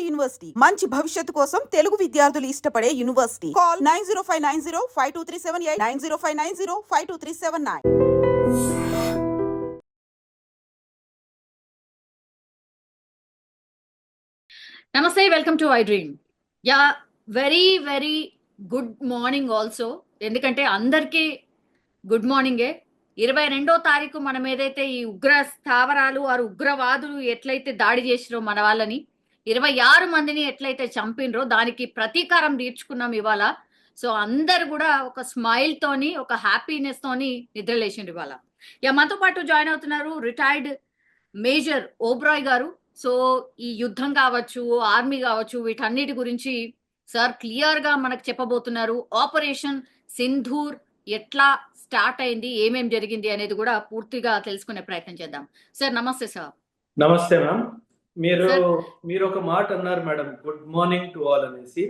University మంచి భవిష్యత్తు కోసం తెలుగు విద్యార్థులు ఇష్టపడే యూనివర్సిటీ. కాల్ 9059052378 9059052379. నమస్తే, welcome to I dream. Yeah, very very good morning also. ఎందుకంటే అందరికీ గుడ్ మార్నింగే. 22వ తారీఖు మనం ఏదైతే ఈ ఉగ్ర స్థావరాలు ఆరు ఉగ్రవాదులు ఎట్లయితే దాడి చేసిరో మన వాళ్ళని, 26 మందిని ఎట్లయితే చంపినరో దానికి ప్రతీకారం తీర్చుకున్నాం ఇవాళ. సో అందరు కూడా ఒక స్మైల్ తోని, ఒక హ్యాపీనెస్ తోని నిద్రలేసిండ్రు ఇవాళ. యా, మనతో పాటు జాయిన్ అవుతున్నారు రిటైర్డ్ మేజర్ ఓబ్రాయ్ గారు. సో ఈ యుద్ధం కావచ్చు, ఆర్మీ కావచ్చు, వీటన్నిటి గురించి సార్ క్లియర్ గా మనకు చెప్పబోతున్నారు. ఆపరేషన్ సింధూర్ ఎట్లా స్టార్ట్ అయింది, ఏమేం జరిగింది అనేది కూడా పూర్తిగా తెలుసుకునే ప్రయత్నం చేద్దాం. సార్ నమస్తే. సార్ నమస్తే మ్యామ్. మీరు ఒక మాట అన్నారు madam, good morning to all అనేసి.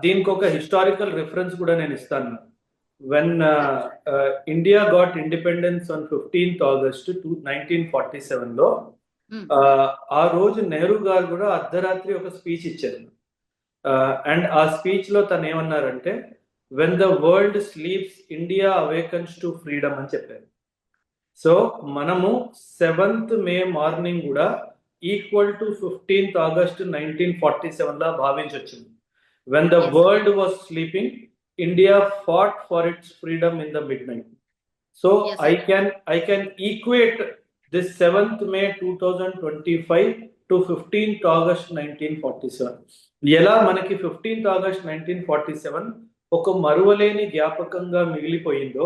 దీనికి ఒక హిస్టారికల్ రిఫరెన్స్ కూడా నేను ఇస్తాను. When India got independence on 15th August 1947 లో ఆ రోజు నెహ్రూ గారు కూడా అర్ధరాత్రి ఒక స్పీచ్ ఇచ్చారు. అండ్ ఆ స్పీచ్ లో తను ఏమన్నారంటే, when the world sleeps India అవేకన్స్ to freedom అని చెప్పారు. సో మనము 7th May మార్నింగ్ కూడా ఈక్వల్ టు 15th August 1947 లా భావించవచ్చు. When the world was sleeping, India fought for it's freedom in the mid night. So I can equate this 7th May 2025 to 15th August 1947. ఎలా మనకి 15th August 1947 ఒక మరువలేని జ్ఞాపకంగా మిగిలిపోయిందో,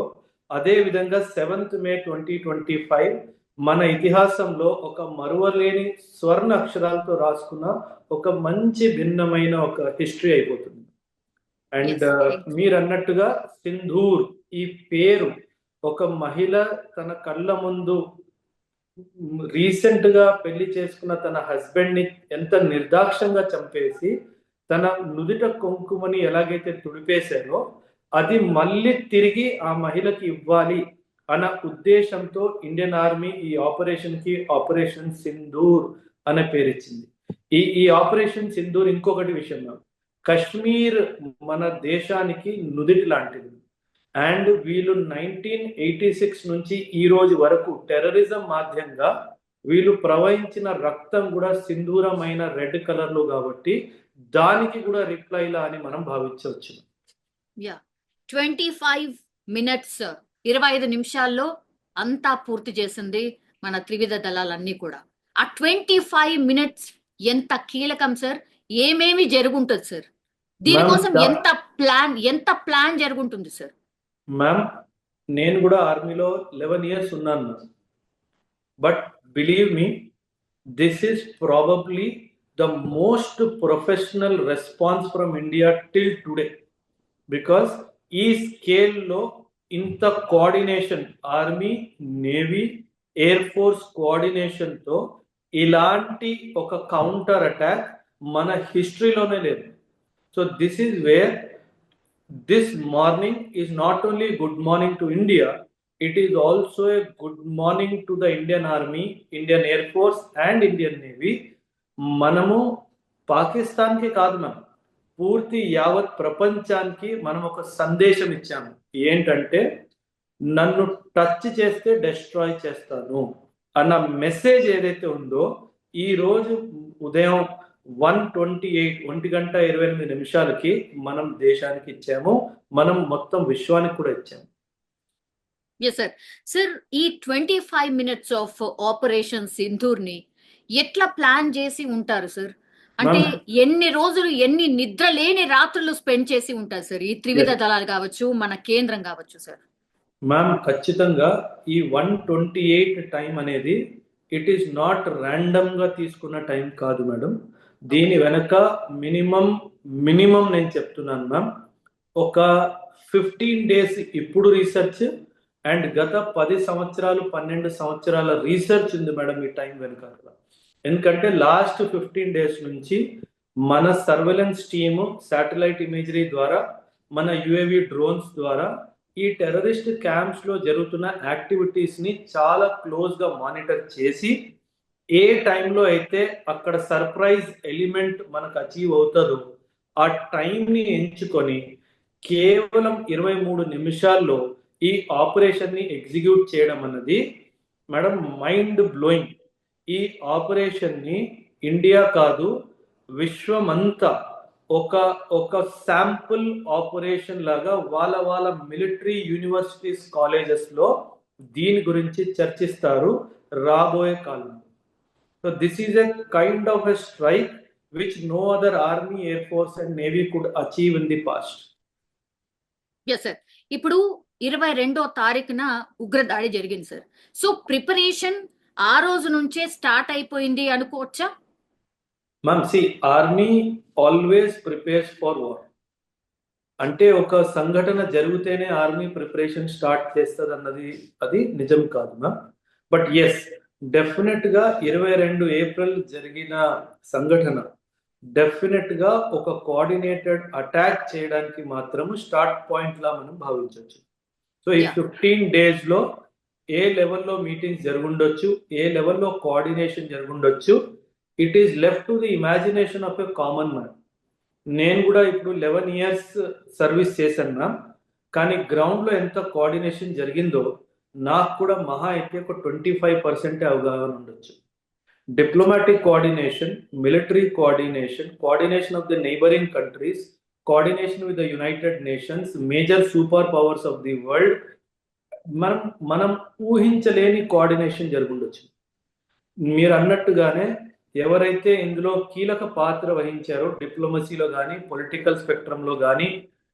అదే విధంగా 7th May 2025 మన ఇతిహాసంలో ఒక మరువలేని స్వర్ణ అక్షరాలతో రాసుకున్న ఒక మంచి భిన్నమైన ఒక హిస్టరీ అయిపోతుంది. అండ్ మీరు అన్నట్టుగా సింధూర్ ఈ పేరు, ఒక మహిళ తన కళ్ళ ముందు రీసెంట్ గా పెళ్లి చేసుకున్న తన హస్బెండ్ ని ఎంత నిర్దాక్షంగా చంపేసి తన నుదుట కుంకుమని ఎలాగైతే తుడిపేశారో, అది మళ్ళీ తిరిగి ఆ మహిళకి ఇవ్వాలి అన్న ఉద్దేశంతో ఇండియన్ ఆర్మీ ఈ ఆపరేషన్ కి ఆపరేషన్ సింధూర్ అనే పేరు ఇచ్చింది. ఈ ఆపరేషన్ సింధూర్ ఇంకొకటి విషయం, కశ్మీర్ మన దేశానికి నుదిటి లాంటిది. అండ్ వీళ్ళు 1986 నుంచి ఈ రోజు వరకు టెర్రరిజం మాధ్యంగా వీళ్ళు ప్రవహించిన రక్తం కూడా సింధూరమైన రెడ్ కలర్ లో, కాబట్టి దానికి కూడా రిప్లైలా అని మనం భావించవచ్చు. 25 minutes 25 నిమిషాల్లో అంతా పూర్తి చేసింది మన త్రివిధ దళాలన్నీ కూడా. ఆ 25 minutes ఎంత కీలకం సార్, ఏమేమి జరుగుంటుంది సార్, దీనికోసం ఎంత ప్లాన్ జరుగుంటుంది సార్? మ్యామ్, నేను కూడా ఆర్మీలో 11 years ఉన్నాను. But believe me, this is probably the most professional response from India till today. Because ఈ స్కేల్లో ఇంత coordination, army, navy, air force కోఆర్డినేషన్తో ఇలాంటి ఒక కౌంటర్ అటాక్ మన హిస్టరీలోనే లేదు. So this is where this morning is not only good morning to India, it is also a good morning to the Indian Army, Indian Air Force and Indian Navy. మనము పాకిస్తాన్కి కాదు ma'am, పూర్తి యావత్ ప్రపంచానికి మనం ఒక సందేశం ఇచ్చాము. ఏంటంటే, నన్ను టచ్ చేస్తే డెస్ట్రాయ్ చేస్తాను అన్న మెసేజ్ ఏదైతే ఉందో, ఈ రోజు ఉదయం 1:28 మనం దేశానికి ఇచ్చాము, మనం మొత్తం విశ్వానికి కూడా ఇచ్చాము. సార్ ఈ 25 minutes ఆఫ్ ఆపరేషన్ సింధూర్ ని ఎట్లా ప్లాన్ చేసి ఉంటారు సార్? అంటే ఎన్ని రోజులు, ఎన్ని నిద్ర లేని రాత్రులు స్పెండ్ చేసి ఉంటారు సార్ ఈ త్రివిధ దళాలు కావచ్చు, మన కేంద్రం కావచ్చు సార్? మ్యామ్, ఖచ్చితంగా ఈ 1:28 టైం అనేది ఇట్ ఈస్ నాట్ ర్యాండమ్ గా తీసుకున్న టైం కాదు మేడం. దీని వెనక మినిమం నేను చెప్తున్నాను మ్యామ్, ఒక 15 days ఇప్పుడు రీసెర్చ్ అండ్ గత 10 సంవత్సరాలు 12 సంవత్సరాల రీసెర్చ్ ఉంది మేడం ఈ టైం వెనక. ఎందుకంటే లాస్ట్ 15 days నుంచి మన సర్వేలెన్స్ టీము శాటిలైట్ ఇమేజరీ ద్వారా, మన యుఏవి డ్రోన్స్ ద్వారా ఈ టెర్రరిస్ట్ క్యాంప్స్ లో జరుగుతున్న యాక్టివిటీస్ ని చాలా క్లోజ్ గా మానిటర్ చేసి ఏ టైంలో అయితే అక్కడ సర్ప్రైజ్ ఎలిమెంట్ మనకు అచీవ్ అవుతుందో ఆ టైంని ఎంచుకొని కేవలం 23 నిమిషాల్లో ఈ ఆపరేషన్ ని ఎగ్జిక్యూట్ చేయడం అన్నది మేడం మైండ్ బ్లోయింగ్. ఈ ఆపరేషన్ ని ఇండియా కాదు విశ్వమంతా ఒక ఒక శాంపుల్ ఆపరేషన్ లాగా వాళ్ళ మిలిటరీ యూనివర్సిటీస్ కాలేజెస్ లో దీని గురించి చర్చిస్తారు రాబోయే కాలంలో. So this is a kind of a strike which no other army, air force and navy could achieve in the past. Yes sir. ఇప్పుడు 22వ తారీఖున ఉగ్రదాడి జరిగింది సార్. సో ప్రిపరేషన్ ఆ రోజు నుంచే స్టార్ట్ అయిపోయింది అనుకోవచ్చా? Ma'am see army always prepares for war. అంటే ఒక సంఘటన జరిగితేనే ఆర్మీ ప్రిపరేషన్ స్టార్ట్ చేస్తుంది అన్నది అది నిజం కాదు మ్యామ్. బట్ ఎస్, డెఫినెట్ గా 22 ఏప్రిల్ జరిగిన సంఘటన డెఫినెట్ గా ఒక కోఆర్డినేటెడ్ అటాక్ చేయడానికి మాత్రం స్టార్ట్ పాయింట్ లా మనం భావించవచ్చు. సో ఈ 15 డేస్ లో ఏ లెవెల్లో మీటింగ్స్ జరుగుండొచ్చు, ఏ లెవెల్లో కోఆర్డినేషన్ జరుగుండొచ్చు, it is left to the imagination of a common man. నేను కూడా ఇప్పుడు 11 years సర్వీస్ చేశాను, కానీ గ్రౌండ్ లో ఎంత కోఆర్డినేషన్ జరిగిందో నాకు కూడా మహా అయితే ఒక 25% అవగాహన ఉండొచ్చు. Diplomatic coordination, military coordination, coordination of the neighboring countries, coordination with the United Nations, major superpowers of the world, మనం ఊహించలేని కోఆర్డినేషన్ జరుగుండొచ్చు. మీరు అన్నట్టుగానే ఎవరైతే ఇందులో కీలక పాత్ర వహించారో డిప్లొమసీలో కానీ, పొలిటికల్ స్పెక్ట్రంలో కానీ,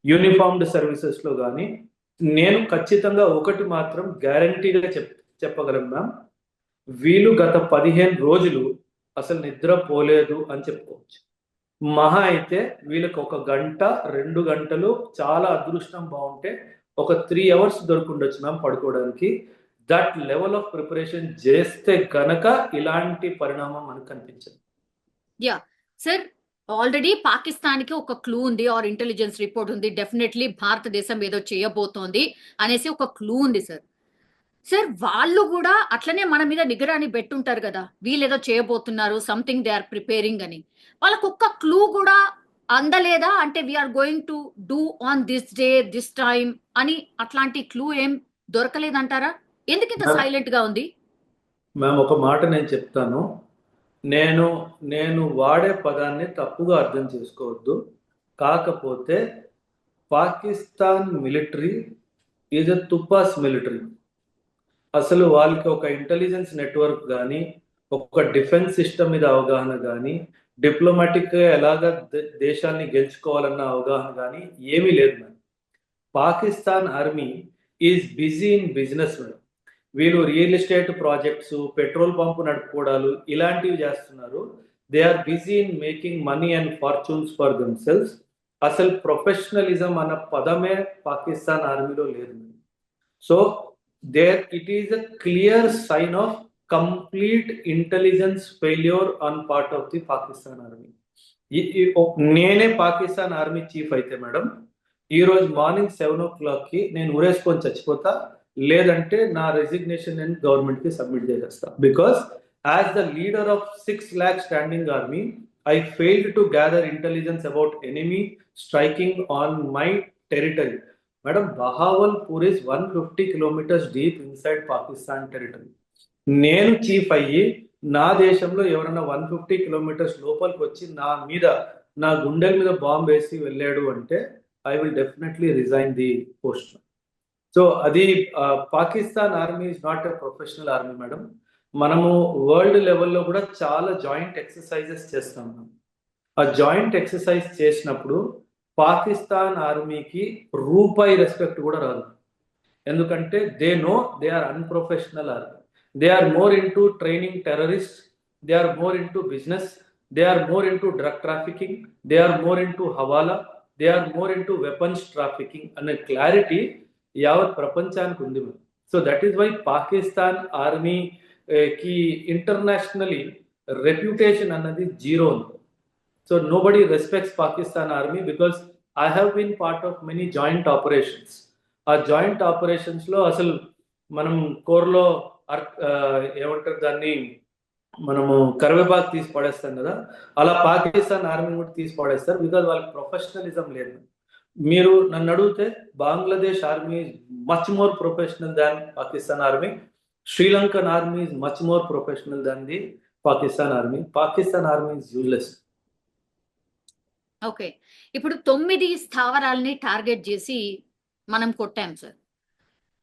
యూనిఫార్మ్డ్ సర్వీసెస్ లో కానీ, నేను ఖచ్చితంగా ఒకటి మాత్రం గ్యారంటీగా చెప్పగలను మ్యామ్, వీళ్ళు గత 15 రోజులు అసలు నిద్రపోలేదు అని చెప్పుకోవచ్చు. మహా అయితే వీళ్ళకి 1 గంట 2 గంటలు చాలా అదృష్టం బాగుంటే ఒక 3 hours దొరుకుండొచ్చు మ్యామ్ పడుకోవడానికి. దట్ లెవెల్ ఆఫ్ ప్రిపరేషన్ చేస్తే గనక ఇలాంటి పరిణామం మనకు కనిపించదు. యా సార్, ఆల్రెడీ పాకిస్తాన్ కి ఒక క్లూ ఉంది ఆర్ ఇంటెలిజెన్స్ రిపోర్ట్ ఉంది, డెఫినెట్లీ భారతదేశం ఏదో చేయబోతోంది అనేసి ఒక క్లూ ఉంది సార్. సార్ వాళ్ళు కూడా అట్లనే మన మీద నిగరాని పెట్టుంటారు కదా, వీళ్ళేదో చేయబోతున్నారు, సంథింగ్ దే ఆర్ ప్రిపేరింగ్ అని. వాళ్ళకు ఒక్క క్లూ కూడా అందలేదా? అంటే we are going to do on this day this time అని అట్లాంటి క్లూ ఏం దొరకలేదంటారా? ఎందుకు ఇంత సైలెంట్ గా ఉంది? మ్యామ్ ఒక మాట నేను చెప్తాను, నేను వాడే పదాన్ని తప్పుగా అర్థం చేసుకోవద్దు. కాకపోతే పాకిస్తాన్ మిలిటరీ ఈజ్ ఎ తుపాస్ మిలిటరీ. అసలు వాళ్ళకి ఒక ఇంటెలిజెన్స్ నెట్వర్క్ కానీ, ఒక డిఫెన్స్ సిస్టమ్ మీద అవగాహన కానీ, డిప్లొమాటిక్ గా ఎలాగ దేశాన్ని గెలుచుకోవాలన్న అవగాహన కానీ ఏమీ లేదు madam. Pakistan army is busy in business madam. వీళ్ళు real estate projects, petrol pump నడుపుకోవడాలు ఇలాంటివి చేస్తున్నారు. They are busy in making money and fortunes for themselves. అసలు ప్రొఫెషనలిజం అన్న పదమే పాకిస్తాన్ ఆర్మీలో లేదు. So there it is a clear sign of complete intelligence failure on part of the Pakistan army. నేనే Pakistan army chief అయితే మేడం ఈ రోజు morning 7 o'clock కి నేను ఊరేసుకొని చచ్చిపోతా, లేదంటే నా రెసిగ్నేషన్ నేను గవర్నమెంట్ కి సబ్మిట్ చేసేస్తా. Because as the leader of 6 lakh standing army I failed to gather intelligence about enemy striking on my territory. Madam, Bahawalpur is 150 kilometers deep inside Pakistan territory. నేను chief అయ్యి నా దేశంలో ఎవరైనా 150 kilometers లోపలికి వచ్చి నా మీద, నా గుండెల మీద బాంబు వేసి వెళ్ళాడు అంటే I will definitely resign the post. So అది Pakistan army is not a professional army madam. మనము వరల్డ్ లెవెల్లో కూడా చాలా జాయింట్ ఎక్సర్సైజెస్ చేస్తాం. ఆ జాయింట్ ఎక్సర్సైజ్ చేసినప్పుడు పాకిస్తాన్ ఆర్మీకి రూపాయి రెస్పెక్ట్ కూడా రాదు. ఎందుకంటే they know they are unprofessional army. They are more into training terrorist, they are more into business, they are more into drug trafficking, they are more into hawala, they are more into weapons trafficking అనే clarity యావత్ ప్రపంచానికి ఉంది. So that is why Pakistan army కి internationally reputation అన్నది zero ఉంది. So nobody respects Pakistan army because I have been part of many joint operations. ఆ joint operations లో అసలు మనం కోర్లో ఏమంటారు దాన్ని, మనము కరివేపాకు తీసి పడేస్తాం కదా, అలా పాకిస్తాన్ ఆర్మీ కూడా తీసి పడేస్తారు, బికాజ్ వాళ్ళకి ప్రొఫెషనలిజం లేదు. మీరు నన్ను అడిగితే Bangladesh army much more professional than Pakistan army. Sri Lankan army is much more professional than the Pakistan army. Pakistan army is useless. Okay, ఇప్పుడు 9 స్థావరాల్ని టార్గెట్ చేసి మనం కొట్టాం సార్.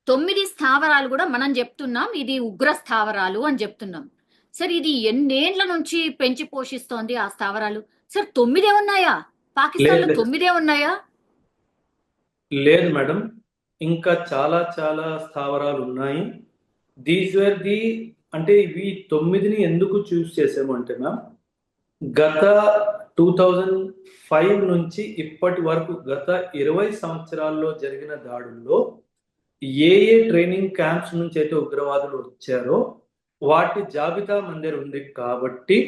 9 స్థావరాలు కూడా మనం చెప్తున్నాం ఇది ఉగ్ర స్థావరాలు అని చెప్తున్నాం సార్. ఇది ఎన్నేళ్ల నుంచి పెంచి పోషిస్తోంది ఆ స్థావరాలు సార్? 9 ఉన్నాయా పాకిస్తాన్ లో? లేదు. 9 ఉన్నాయా? లేదు మేడం, ఇంకా చాలా చాలా స్థావరాలు ఉన్నాయి. దీస్ వేర్ ది, అంటే ఇవి 9ని ఎందుకు చూస్ చేసాము అంటే మ్యామ్, గత 2005 నుంచి ఇప్పటి వరకు గత 20 సంవత్సరాల్లో జరిగిన దాడుల్లో ఏ ఏ ట్రైనింగ్ క్యాంప్స్ నుంచి అయితే ఉగ్రవాదులు వచ్చారో వాటి జాబితా మన దగ్గర ఉంది కాబట్టి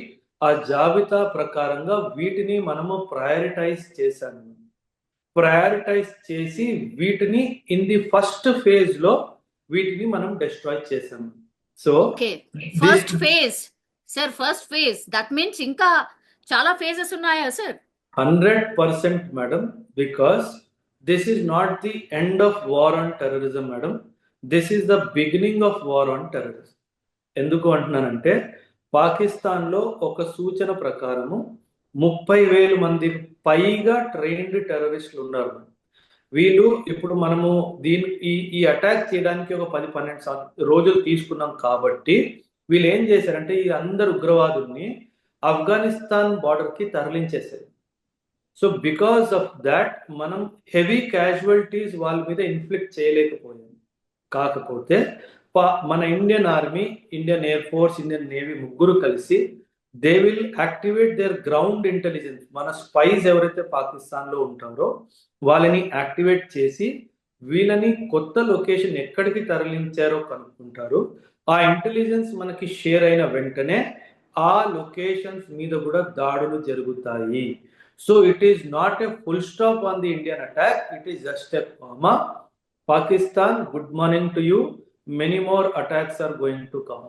ఆ జాబితా ప్రకారంగా వీటిని మనము ప్రయారిటైజ్ చేశాము. ప్రయారిటైజ్ చేసి వీటిని ఇన్ ది ఫస్ట్ ఫేజ్ లో వీటిని మనం డిస్ట్రాయ్ చేసాము. So okay, first phase sir, first phase that means ఇంకా చాలా ఫేజెస్ ఉన్నాయా sir? 100% madam, because this is not the end of war on terrorism madam, this is the beginning of war on terrorism. ఎందుకు అంటున్నానంటే పాకిస్తాన్లో ఒక సూచన ప్రకారము 30,000 మంది పైగా ట్రైన్డ్ టెర్రరిస్టులు ఉన్నారు. వీళ్ళు ఇప్పుడు మనము ఈ అటాక్ చేయడానికి ఒక 10-12 రోజులు తీసుకున్నాం కాబట్టి వీళ్ళు ఏం చేశారంటే ఈ అందరు ఉగ్రవాదుల్ని ఆఫ్ఘనిస్తాన్ బార్డర్ కి తరలించేశారు. సో బికాస్ ఆఫ్ దాట్ మనం హెవీ క్యాజువల్టీస్ వాళ్ళ మీద ఇన్ఫ్లిక్ట్ చేయలేకపోయాం. కాకపోతే మన Indian army, Indian air force, Indian navy ముగ్గురు కలిసి they will activate their ground intelligence. మన స్పైస్ ఎవరైతే పాకిస్తాన్ లో ఉంటారో వాళ్ళని యాక్టివేట్ చేసి వీళ్ళని కొత్త లొకేషన్ ఎక్కడికి తరలించారో కనుక్కుంటారు. ఆ ఇంటెలిజెన్స్ మనకి షేర్ అయిన వెంటనే ఆ లొకేషన్స్ మీద కూడా దాడులు జరుగుతాయి. So it is not a full stop on the Indian attack, it is just a comma. Pakistan, good morning to you, many more attacks are going to come.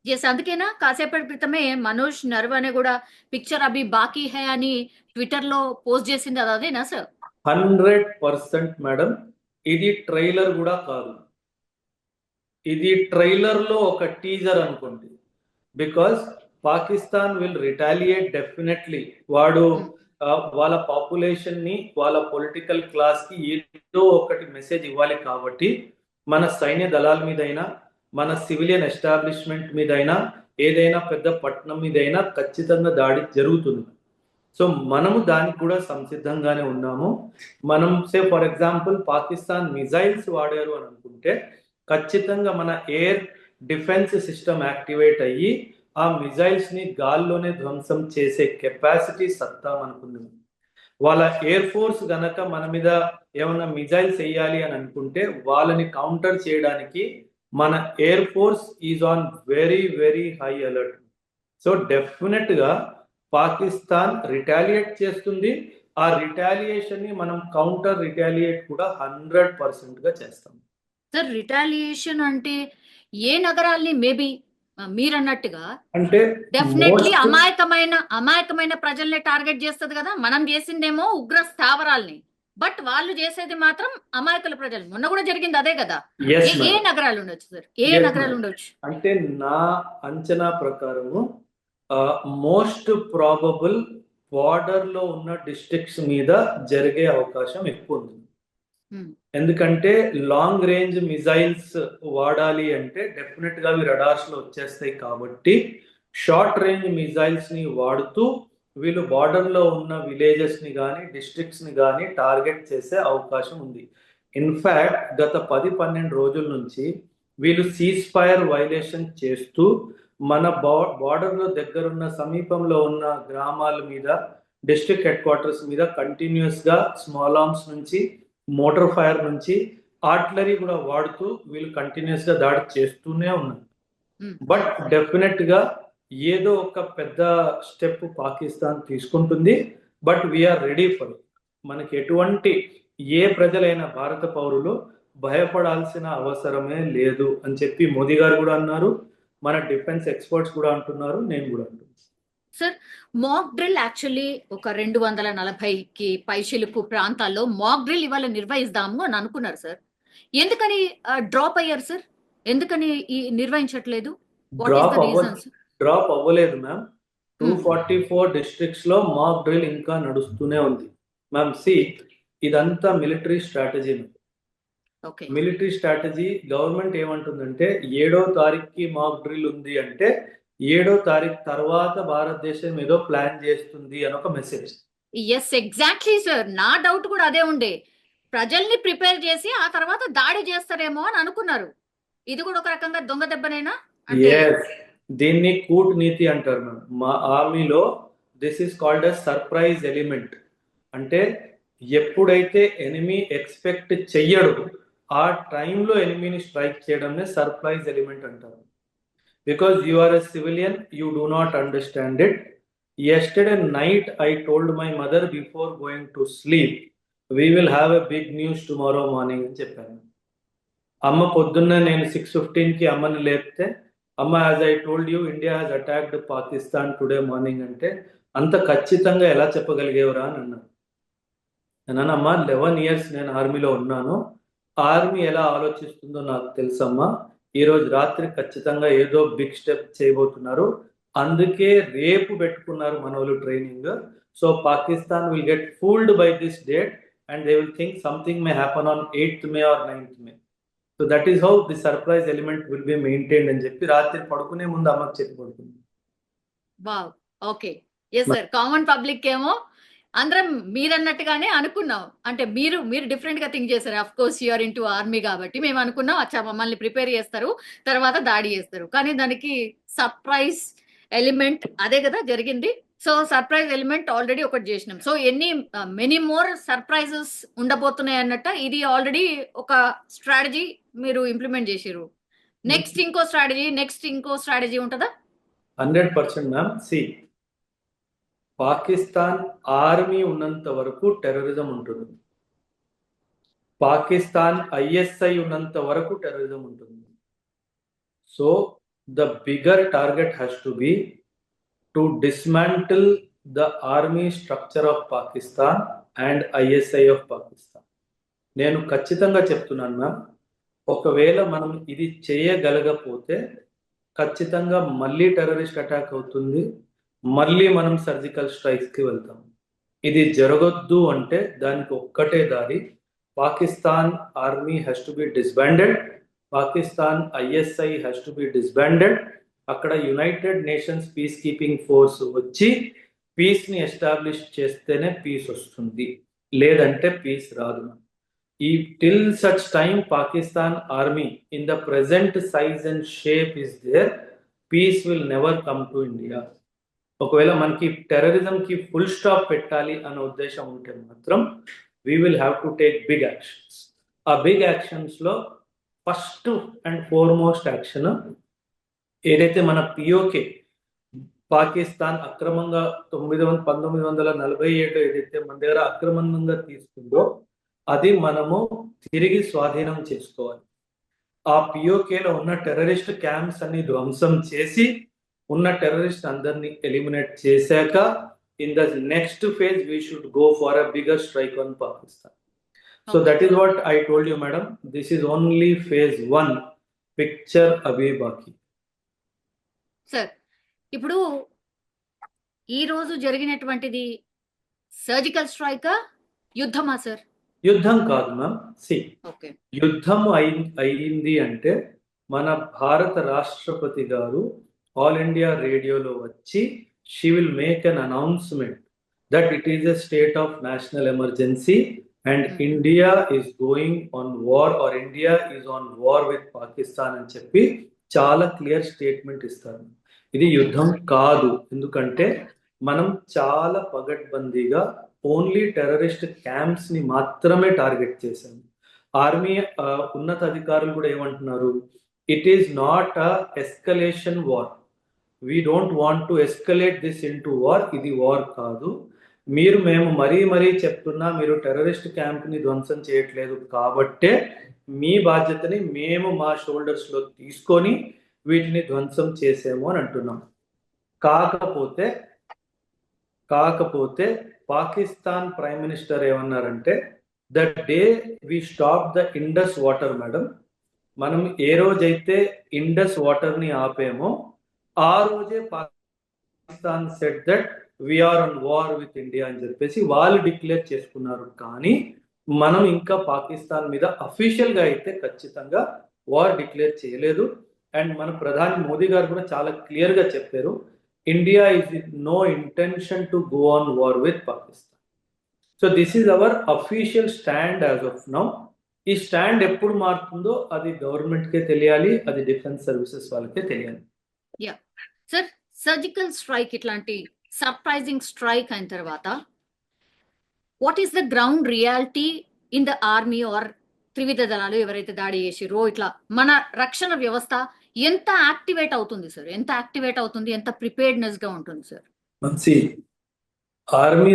Yes, అందుకేనా కాసేపటి క్రితమే మనోజ్ నర్వనే కూడా పిక్చర్ అభి బాకీ హై అని ట్విట్టర్ లో post చేసింది, అదేనా sir? 100% madam, ఇది ట్రైలర్ కూడా కాదు, ఇది ట్రైలర్ లో ఒక టీజర్ అనుకోండి. Because Pakistan will retaliate definitely. వాడు వాళ్ళ పాపులేషన్ ని, వాళ్ళ పొలిటికల్ క్లాస్ కి ఏదో ఒకటి మెసేజ్ ఇవ్వాలి కాబట్టి మన సైన్య దళాల మీదైనా, మన సివిలియన్ ఎస్టాబ్లిష్మెంట్ మీదైనా, ఏదైనా పెద్ద పట్టణం మీదైనా ఖచ్చితంగా దాడి జరుగుతుంది. సో మనము దానికి కూడా సంసిద్ధంగానే ఉన్నాము. మనం ఫర్ ఎగ్జాంపుల్ పాకిస్తాన్ మిజైల్స్ వాడారు అని అనుకుంటే ఖచ్చితంగా మన ఎయిర్ డిఫెన్స్ సిస్టమ్ యాక్టివేట్ అయ్యి ఆ మిజైల్స్ ని గాల్లోనే ధ్వంసం చేసే కెపాసిటీ సత్తా మనకుంది. వాళ్ళ ఎయిర్ ఫోర్స్ గనక మన మీద ఏమైనా మిజైల్స్ వేయాలి అని అనుకుంటే వాళ్ళని కౌంటర్ చేయడానికి మన air force is on very very high alert. So definite గా పాకిస్తాన్ రిటాలియేట్ చేస్తుంది. ఆ రిటాలియేషన్ ని మనం కౌంటర్ రిటాలియేట్ కూడా 100% గా చేస్తాం. సార్, రిటాలియేషన్ అంటే ఏ నగరాల్ని మేబీ మీరు అన్నట్టుగా అంటే డెఫినెట్లీ అమాయకమైన ప్రజల్ని టార్గెట్ చేస్తుంది కదా. మనం చేసిందేమో ఉగ్ర స్థావరాల్ని, బట్ వాళ్ళు చేసేది మాత్రం అమాయకుల ప్రజలు. మొన్న కూడా జరిగింది అదే కదా. ఏ నగరాలు ఉండొచ్చు సార్? నగరాలు ఉండొచ్చు అంటే నా అంచనా ప్రకారము మోస్ట్ ప్రాబబుల్ బార్డర్ లో ఉన్న డిస్ట్రిక్ట్స్ మీద జరిగే అవకాశం ఎక్కువ ఉంది. ఎందుకంటే లాంగ్ రేంజ్ మిజైల్స్ వాడాలి అంటే డెఫినెట్ గా అవి రడార్స్ లో వచ్చేస్తాయి కాబట్టి షార్ట్ రేంజ్ మిజైల్స్ ని వాడుతూ వీళ్ళు బార్డర్ లో ఉన్న విలేజెస్ ని కానీ డిస్ట్రిక్ట్స్ ని కానీ టార్గెట్ చేసే అవకాశం ఉంది. ఇన్ఫాక్ట్ గత 10-12 రోజుల నుంచి వీళ్ళు సీజ్ ఫైర్ వైలేషన్ చేస్తూ మన బార్డర్ లో దగ్గరున్న సమీపంలో ఉన్న గ్రామాల మీద, డిస్ట్రిక్ట్ హెడ్ క్వార్టర్స్ మీద కంటిన్యూస్ గా స్మాల్ ఆర్మ్స్ నుంచి, మోటార్ ఫైర్ నుంచి, ఆర్టిలరీ కూడా వాడుతూ వీళ్ళు కంటిన్యూస్ గా దాడి చేస్తూనే ఉన్నారు. బట్ డెఫినెట్ గా ఏదో ఒక పెద్ద స్టెప్ పాకిస్తాన్ తీసుకుంటుంది. But we are ready for it. మనకి ఎటువంటి ఏ ప్రజలైన భారత పౌరులు భయపడాల్సిన అవసరమే లేదు అని చెప్పి మోదీ గారు కూడా అన్నారు. మన డిఫెన్స్ ఎక్స్పర్ట్స్ కూడా అంటున్నారు, నేను కూడా అంటున్నాను. సార్, మాక్ డ్రిల్ యాక్చువల్లీ ఒక 240కి పైచిలుకు ప్రాంతాల్లో మాక్ డ్రిల్ ఇవాళ నిర్వహిస్తాము అని అనుకున్నారు సార్. ఎందుకని డ్రాప్ అయ్యారు సార్? ఎందుకని నిర్వహించట్లేదు? What is the reasons? Drop అవ్వలేదు మ్యామ్. 244 డిస్ట్రిక్ట్స్ లో మాక్ డ్రిల్ ఇంకా నడుస్తూనే ఉంది మ్యామ్. ఇదంతా military strategy. Okay. Military strategy. Government ఏమంటుందంటే 7వ తారీఖుకి మాక్ డ్రిల్ ఉంది అంటే 7వ తారీఖు తర్వాత భారతదేశం ఏదో ప్లాన్ చేస్తుంది అని ఒక మెసేజ్. Yes, exactly sir. నా డౌట్ కూడా అదే ఉండే. ప్రజల్ని ప్రిపేర్ చేసి ఆ తర్వాత దాడి చేస్తారేమో అని అనుకున్నారు. ఇది కూడా ఒక రకంగా దొంగ దెబ్బనేనా? దీన్ని కూటనీతి అంటారు మ్యామ్. మా ఆర్మీలో this is called as surprise element. అంటే ఎప్పుడైతే ఎనిమీ ఎక్స్పెక్ట్ చెయ్యడు ఆ టైంలో ఎనిమీని స్ట్రైక్ చేయడంనే సర్ప్రైజ్ ఎలిమెంట్ అంటారు. Because you are a civilian, you do not understand it. Yesterday night I told my mother before going to sleep, we will have a big news tomorrow morning అని చెప్పాను. అమ్మ పొద్దున్న నేను 6:15కి అమ్మని లేపితే, అమ్మ as I told you India has attacked Pakistan today morning అంటే, అంత ఖచ్చితంగా ఎలా చెప్పగలిగేవరా అని అన్నాను. అన్నానమ్మా 11 years నేను ఆర్మీలో ఉన్నాను, ఆర్మీ ఎలా ఆలోచిస్తుందో నాకు తెలుసమ్మా, ఈరోజు రాత్రి ఖచ్చితంగా ఏదో బిగ్ స్టెప్ చేయబోతున్నారు, అందుకే రేపు పెట్టుకున్నారు మన వాళ్ళు training. So Pakistan will get fooled by this date and they will think something may happen on 8th May or 9th May. So that is how the surprise element will be maintained అని చెప్పి రాత్రి పడుకునే ముందు అమ్మకి చెప్పి పడుకుంది. Wow, okay. Yes sir. Common public ఏమో అందరం మీరన్నట్టుగానే అనుకున్నాం. అంటే మీరు డిఫరెంట్ గా థింక్ చేశారు. Of course you are into army కాబట్టి మేము అనుకున్నాం అచ్చా మమ్మల్ని ప్రిపేర్ చేస్తారు, తర్వాత దాడి చేస్తారు. కానీ దానికి సర్ప్రైజ్ ఎలిమెంట్ అదే కదా జరిగింది. సో సర్ప్రైజ్ ఎలిమెంట్ ఆల్రెడీ ఒకటి చేసినాం. సో మెనీ మోర్ సర్ప్రైజెస్ ఉండబోతున్నాయి అన్నట్ట. ఇది ఆల్రెడీ ఒక స్ట్రాటజీ మీరు ఇంప్లిమెంట్ చేసారు. నెక్స్ట్ ఇంకో స్ట్రాటజీ ఉంటుందా? 100% మ్యామ్. పాకిస్తాన్ ఆర్మీ ఉన్నంత వరకు టెర్రరిజం ఉంటుంది. పాకిస్తాన్ ISI ఉన్నంత వరకు టెర్రరిజం ఉంటుంది. So the bigger target has to be to dismantle the army structure of Pakistan and ISI of Pakistan. నేను ఖచ్చితంగా చెప్తున్నాను మ్యామ్, ఒకవేళ మనం ఇది చేయగలగపోతే ఖచ్చితంగా మళ్ళీ టెర్రరిస్ట్ అటాక్ అవుతుంది, మళ్ళీ మనం సర్జికల్ స్ట్రైక్స్కి వెళ్తాం. ఇది జరగొద్దు అంటే దానికి ఒక్కటే దారి, Pakistan army has to be disbanded, Pakistan ISI has to be disbanded. అక్కడ United Nations peace keeping force వచ్చి పీస్ని ఎస్టాబ్లిష్ చేస్తేనే పీస్ వస్తుంది, లేదంటే పీస్ రాదు. ఈ till such time Pakistan army in the present size and shape is there, peace will never come to India. ఒకవేళ మనకి టెర్రరిజంకి ఫుల్ స్టాప్ పెట్టాలి అనే ఉద్దేశం ఉంటే మాత్రం we will have to take big actions. ఆ బిగ్ యాక్షన్స్లో ఫస్ట్ అండ్ ఫార్మోస్ట్ యాక్షన్ ఏదైతే మన POK పాకిస్తాన్ అక్రమంగా 1947 ఏదైతే మన దగ్గర అక్రమంగా తీసుకుందో అది మనము తిరిగి స్వాధీనం చేసుకోవాలి. ఆ POKలో ఉన్న టెర్రరిస్ట్ క్యాంప్స్ అన్ని ధ్వంసం చేసి ఉన్న టెర్రరిస్ట్ అందరినీ ఎలిమినేట్ చేశాక in the next phase we should go for a bigger strike on Pakistan. So that is what I told you, madam. This is only phase 1. Picture abhi baki. Sir, ఇప్పుడు ఈ రోజు జరిగినటువంటిది surgical స్ట్రైకా, యుద్ధమా sir? యుద్ధం కాదు ma'am. Okay. యుద్ధం అయింది అంటే మన భారత రాష్ట్రపతి గారు ఆల్ ఇండియా రేడియోలో వచ్చి she will make an announcement that it is a state of national emergency and India is going on war or India is on war with Pakistan అని చెప్పి చాలా క్లియర్ స్టేట్మెంట్ ఇస్తారు. ఇది యుద్ధం కాదు, ఎందుకంటే మనం చాలా పగడ్బందీగా ఓన్లీ టెర్రరిస్ట్ క్యాంప్స్ ని మాత్రమే టార్గెట్ చేశాము. ఆర్మీ ఉన్నత అధికారులు కూడా ఏమంటున్నారు, it is not a escalation war, we don't want to escalate this in to war. ఇది వార్ కాదు, మేము మరీ చెప్తున్నా మీరు టెర్రరిస్ట్ క్యాంప్ని ధ్వంసం చేయట్లేదు కాబట్టే మీ బాధ్యతని మేము మా షోల్డర్స్లో తీసుకొని వీటిని ధ్వంసం చేసాము అని అంటున్నాం. కాకపోతే పాకిస్తాన్ ప్రైమ్ మినిస్టర్ ఏమన్నారంటే, the day we stop the Indus water madam, మనం ఏ రోజైతే ఇండస్ వాటర్ ని ఆపేమో ఆ రోజే Pakistan set that we are on war with India అని చెప్పేసి వాళ్ళు డిక్లేర్ చేసుకున్నారు. కానీ మనం ఇంకా పాకిస్తాన్ మీద అఫీషియల్ గా అయితే ఖచ్చితంగా వార్ డిక్లేర్ చేయలేదు. అండ్ మన ప్రధాని మోదీ గారు కూడా చాలా క్లియర్ గా చెప్పారు, India is no intention to go on war with Pakistan. So this is our official stand as of now. ఈ స్టాండ్ ఎప్పుడు మారుతుందో అది గవర్నమెంట్ కే తెలియాలి, అది డిఫెన్స్ సర్వీసెస్ వాళ్ళకే తెలియాలి. యా సార్, సర్జికల్ స్ట్రైక్ ఇట్లాంటి సర్ప్రైజింగ్ స్ట్రైక్ అయిన తర్వాత what is the ground reality in the army or త్రివిధ దళాలు ఎవరైతే దాడి చేసిరో ఇట్లా మన రక్షణ వ్యవస్థ ఎంత యాక్టివేట్ అవుతుంది సార్? ఎంత యాక్టివేట్ అవుతుంది? ఎంత ప్రిపేర్డ్నెస్ గా ఉంటుంది సార్? మంచి ఆర్మీ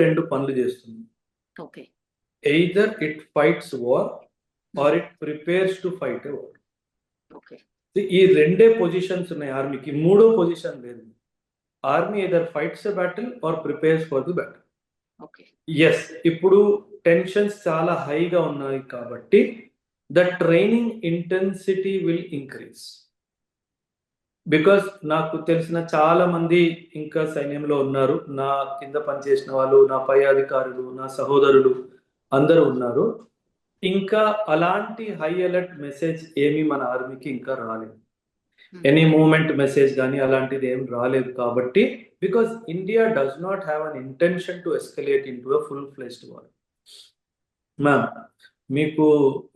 రెండు పనులు చేస్తుంది. Okay, either it fights war or it prepares to fight a war. Okay, ఈ రెండే పొజిషన్స్ ఉన్నాయి ఆర్మీకి, మూడో పొజిషన్ లేదు. Army either fights a battle or prepares for the battle. Okay, yes, ఇప్పుడు టెన్షన్స్ చాలా హైగా ఉన్నాయి కాబట్టి the training intensity will increase. Because నాకు తెలిసిన చాలా మంది ఇంకా సైన్యంలో ఉన్నారు, నా కింద పనిచేసిన వాళ్ళు, నా పై అధికారులు, నా సహోదరులు అందరూ ఉన్నారు. ఇంకా అలాంటి హై అలర్ట్ మెసేజ్ ఏమీ మన ఆర్మీకి ఇంకా రాలేదు. ఎనీ మూమెంట్ మెసేజ్ కానీ అలాంటిది ఏం రాలేదు. కాబట్టి because India does not have an intention to escalate in to a full fledged war. Ma'am, మీకు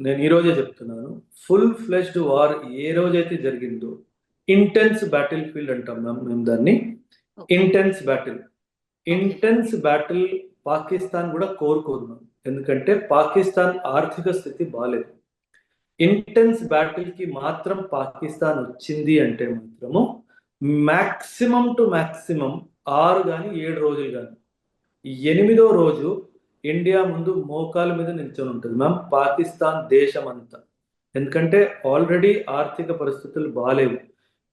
నేను ఈరోజే చెప్తున్నాను, ఫుల్ ఫ్లెజ్డ్ వార్ ఏ రోజైతే జరిగిందో ఇంటెన్స్ బ్యాటిల్ ఫీల్డ్ అంటాం మ్యామ్ మేము దాన్ని. ఇంటెన్స్ బ్యాటిల్ పాకిస్తాన్ కూడా కోరుకోదు మ్యామ్, ఎందుకంటే పాకిస్తాన్ ఆర్థిక స్థితి బాగాలేదు. ఇంటెన్స్ బ్యాటిల్ కి మాత్రం పాకిస్తాన్ వచ్చింది అంటే మాత్రము మాక్సిమం టు మాక్సిమం 6 కానీ 7 రోజులు కానీ 8వ రోజు ఇండియా ముందు మోకాల మీద నిల్చొని ఉంటుంది మ్యామ్ పాకిస్తాన్ దేశం అంతా. ఎందుకంటే ఆల్రెడీ ఆర్థిక పరిస్థితులు బాగాలేవు.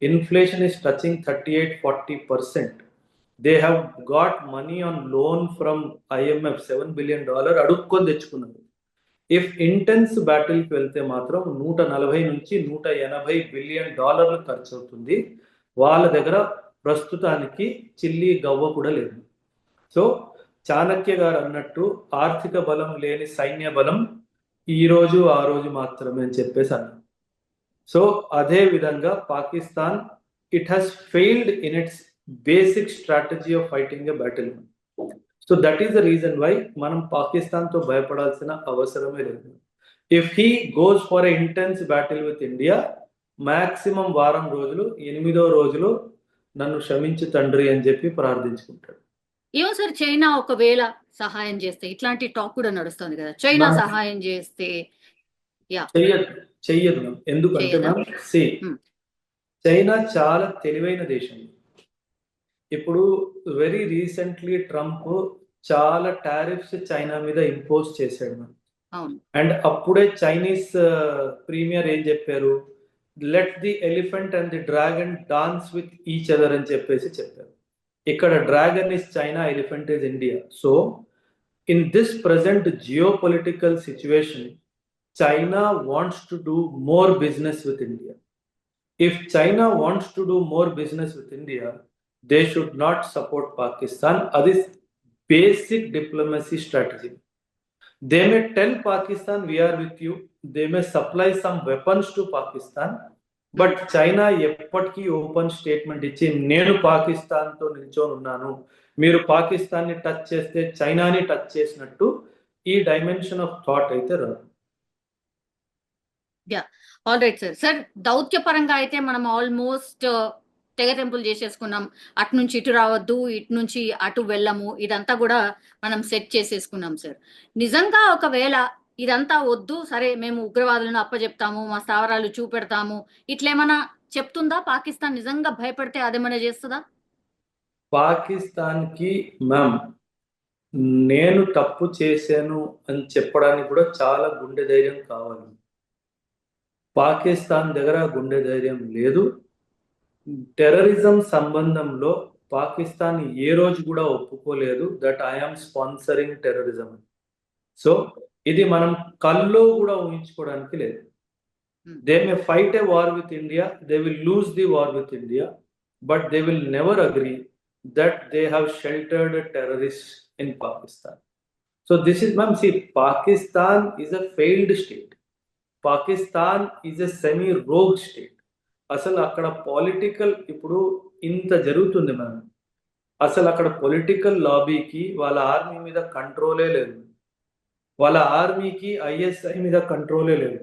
Inflation is touching 38-40%. They have got money on loan from IMF $7 billion అడుక్కొని తెచ్చుకున్నారు. ఇఫ్ ఇంటెన్స్ బ్యాటిల్కి వెళ్తే మాత్రం 140 నుంచి 180 బిలియన్ డాలర్లు ఖర్చు అవుతుంది. వాళ్ళ దగ్గర ప్రస్తుతానికి చిల్లి గవ్వ కూడా లేదు. సో చాణక్య గారు అన్నట్టు ఆర్థిక బలం లేని సైన్య బలం ఈ రోజు ఆ రోజు మాత్రమే అని చెప్పేసి అన్నారు. సో అదే విధంగా Pakistan it has failed in its basic strategy of fighting a battle. So that is the reason why మనం పాకిస్తాన్ తో భయపడాల్సిన అవసరమే లేదు. If he goes for a intense battle with India, maximum వారం రోజులు, 8వ రోజులు నన్ను క్షమించు తండ్రి అని చెప్పి ప్రార్థించుకుంటాడు. ఏమో సార్, చైనా ఒకవేళ సహాయం చేస్తే, ఇట్లాంటి టాక్ కూడా నడుస్తుంది కదా, చైనా సహాయం చేస్తే చెయ్యదు మ్యామ్. ఎందుకంటే మ్యామ్ చైనా చాలా తెలివైన దేశం. ఇప్పుడు వెరీ రీసెంట్లీ ట్రంప్ చాలా టారిఫ్స్ చైనా మీద ఇంపోజ్ చేశాడు మ్యామ్. అండ్ అప్పుడే చైనీస్ ప్రీమియర్ ఏం చెప్పారు, let the elephant and the dragon dance with each other అని చెప్పేసి చెప్పారు. ఇక్కడ dragon is China, elephant is India. So in this present geopolitical situation, China wants to do more business with India. If China wants to do more business with India, they should not support Pakistan. That is basic diplomacy strategy. They may tell Pakistan, we are with you. They may supply some weapons to Pakistan. But China ఎప్పటికీ open statement ఇచ్చి నేను పాకిస్తాన్తో నిల్చొని ఉన్నాను, మీరు పాకిస్తాన్ని touch చేస్తే చైనాని touch చేసినట్టు ఈ డైమెన్షన్ ఆఫ్ థాట్ అయితే రాదు. All right sir. సార్, దౌత్యపరంగా అయితే మనం ఆల్మోస్ట్ తెగతెంపులు చేసేసుకున్నాం. అటు నుంచి ఇటు రావద్దు, ఇటు నుంచి అటు వెళ్ళము, ఇదంతా కూడా మనం సెట్ చేసేసుకున్నాం సార్. నిజంగా ఒకవేళ ఇదంతా వద్దు, సరే మేము ఉగ్రవాదులను అప్పచెప్తాము, మా స్థావరాలు చూపెడతాము, ఇట్లేమన్నా చెప్తుందా పాకిస్తాన్? నిజంగా భయపడితే అదేమన్నా చేస్తుందా? పాకిస్తాన్ కి మ్యామ్ నేను తప్పు చేశాను అని చెప్పడానికి కూడా చాలా గుండె ధైర్యం కావాలి. పాకిస్తాన్ దగ్గర గుండె ధైర్యం లేదు. టెర్రరిజం సంబంధంలో పాకిస్తాన్ ఏ రోజు కూడా ఒప్పుకోలేదు that I'm sponsoring terrorism. So ఇది మనం కల్లో కూడా ఊహించుకోవడానికి లేదు. They may fight a war with India, they will lose the war with India, but they will never agree that they have sheltered terrorist in Pakistan. So this is ma'am, see Pakistan is a failed state. Pakistan is a semi rogue state. అసలు అక్కడ political ఇప్పుడు ఇంత జరుగుతుంది ma'am, అసలు అక్కడ political లాబీకి వాళ్ళ army మీద కంట్రోలే లేదు, వాళ్ళ ఆర్మీకి ఐఎస్ఐ మీద కంట్రోలే లేదు.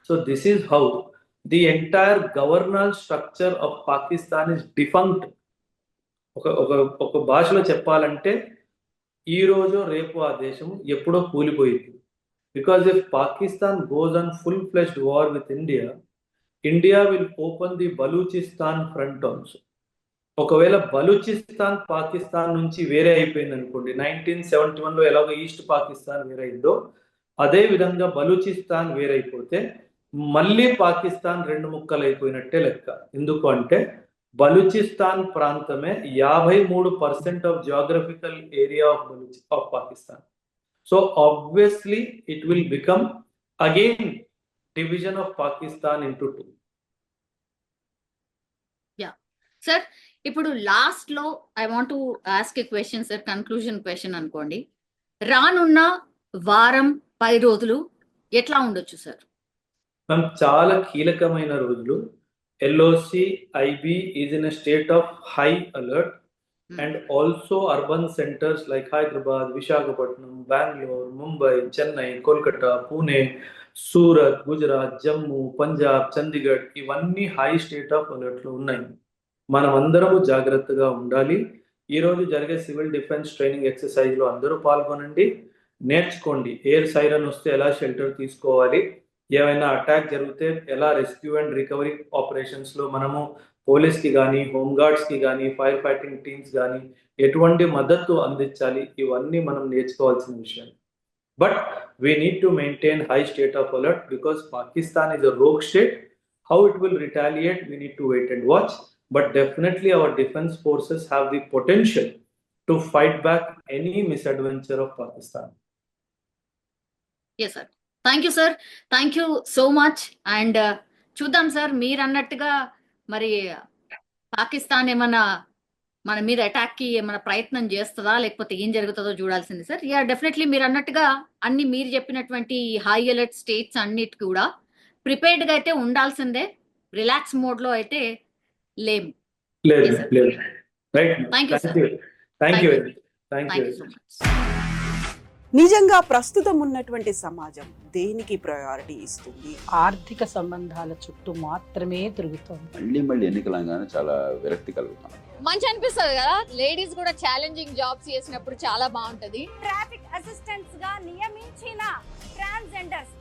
So this is how the entire governance structure of Pakistan is defunct. ఒక భాషలో చెప్పాలంటే ఈ రోజు రేపు ఆ దేశం ఎప్పుడో కూలిపోయింది. Because if Pakistan goes on full fleshed war with India, India will open the Balochistan front also. ఒకవేళ బలూచిస్తాన్ పాకిస్తాన్ నుంచి వేరే అయిపోయింది అనుకోండి, 1971లో ఎలాగో ఈస్ట్ పాకిస్తాన్ వేరైందో అదే విధంగా బలూచిస్తాన్ వేరైపోతే మళ్ళీ పాకిస్తాన్ రెండు ముక్కలు అయిపోయినట్టే లెక్క. ఎందుకు అంటే బలూచిస్తాన్ ప్రాంతమే 53% of geographical area of Pakistan. So obviously it will become again division of Pakistan into 2. Sir ఇప్పుడు లాస్ట్ లో I want to ask a question sir, conclusion question అనుకోండి. రానున్న వారం 10 రోజులు ఎట్లా ఉండొచ్చు సార్? మనం చాలా కీలకమైన రోజులు. LOC IB is in a state of high alert, and also urban centers like Hyderabad, Visakhapatnam, Bangalore, Mumbai, Chennai, Kolkata, Pune, Surat, Gujarat, Jammu, Punjab, Chandigarh ఇవన్నీ హై స్టేట్ ఆఫ్ అలర్ట్ లో ఉన్నాయి. మనం అందరము జాగ్రత్తగా ఉండాలి. ఈ రోజు జరిగే సివిల్ డిఫెన్స్ ట్రైనింగ్ ఎక్సర్సైజ్ లో అందరూ పాల్గొనండి, నేర్చుకోండి. ఎయిర్ సైరన్ వస్తే ఎలా షెల్టర్ తీసుకోవాలి, ఏమైనా అటాక్ జరిగితే ఎలా రెస్క్యూ అండ్ రికవరీ ఆపరేషన్స్ లో మనము పోలీస్ కి కానీ, హోమ్ గార్డ్స్ కి కానీ, ఫైర్ ఫైటింగ్ టీమ్స్ కానీ ఎటువంటి మద్దతు అందించాలి, ఇవన్నీ మనం నేర్చుకోవాల్సిన విషయం. But we need to maintain high state of alert because Pakistan is a rogue state. How it will retaliate we need to wait and watch. But definitely our defense forces have the potential to fight back any misadventure of Pakistan. Yes sir. Thank you sir. Thank you so much. And చూద్దాం sir, మీరు అన్నట్టుగా మరి పాకిస్తాన్ ఏమన్నా మన మీద attack కి ఏమైనా ప్రయత్నం చేస్తుందా లేకపోతే ఏం జరుగుతుందో చూడాల్సింది సార్. యా డెఫినెట్లీ మీరు అన్నట్టుగా అన్ని మీరు చెప్పినటువంటి హై అలర్ట్ స్టేట్స్ అన్నిటి కూడా ప్రిపేర్డ్ గా అయితే ఉండాల్సిందే. రిలాక్స్ మోడ్ లో అయితే లేము. నిజంగా ప్రస్తుతం ఉన్నటువంటి సమాజం దేనికి ప్రయారిటీ ఇస్తుంది? ఆర్థిక సంబంధాల చుట్టూ మాత్రమే తిరుగుతోంది. మళ్ళీ ఎన్నికలంగానే చాలా విరక్తి కలుగుతాం. మంచి అనిపిస్తుంది కదా, లేడీస్ కూడా ఛాలెంజింగ్ జాబ్స్ చేసినప్పుడు చాలా బాగుంటది. ట్రాఫిక్ అసిస్టెంట్స్ గా నియమించిన ట్రాన్స్జెండర్స్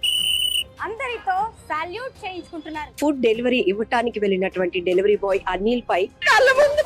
అందరితో సాల్యూట్ చేయించుకుంటున్నారు. ఫుడ్ డెలివరీ ఇవ్వటానికి వెళ్ళినటువంటి డెలివరీ బాయ్ అనిల్ పై కళ్ళ ముందు